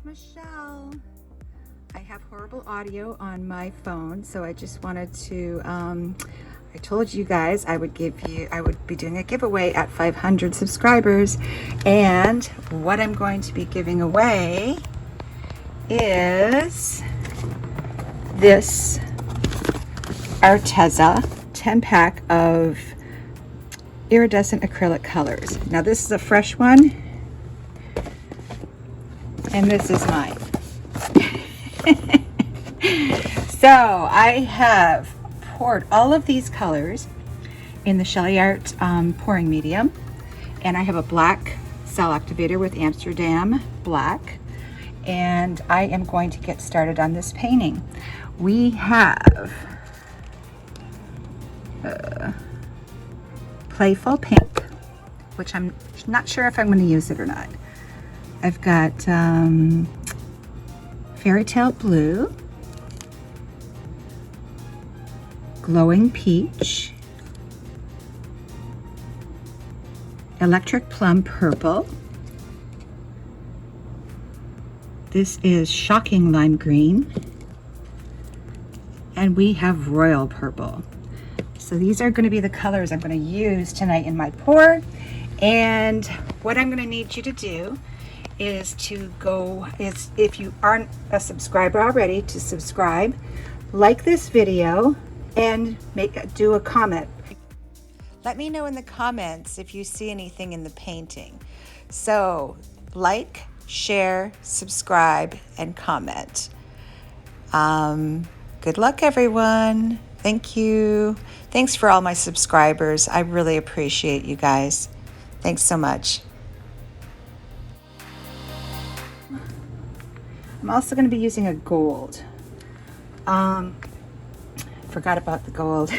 Michelle. I have horrible audio on my phone, so I just wanted to, I told you guys I would be doing a giveaway at 500 subscribers, and what I'm going to be giving away is this Arteza 10-pack of iridescent acrylic colors. Now this is a fresh one, and this is mine. So I have poured all of these colors in the Shelly Art pouring medium, and I have a black cell activator with Amsterdam black, and I am going to get started on this painting. We have Playful Pink, which I'm not sure if I'm going to use it or not. I've got Fairy Tale Blue, Glowing Peach, Electric Plum Purple. This is Shocking Lime Green, and we have Royal Purple. So these are going to be the colors I'm going to use tonight in my pour. And what I'm going to need you to do is if you aren't a subscriber already, to subscribe, like this video, and do a comment. Let me know in the comments if you see anything in the painting. So like, share, subscribe, and comment. Good luck, everyone. Thank you. Thanks for all my subscribers. I really appreciate you guys. Thanks so much. I'm also going to be using a gold. Forgot about the gold.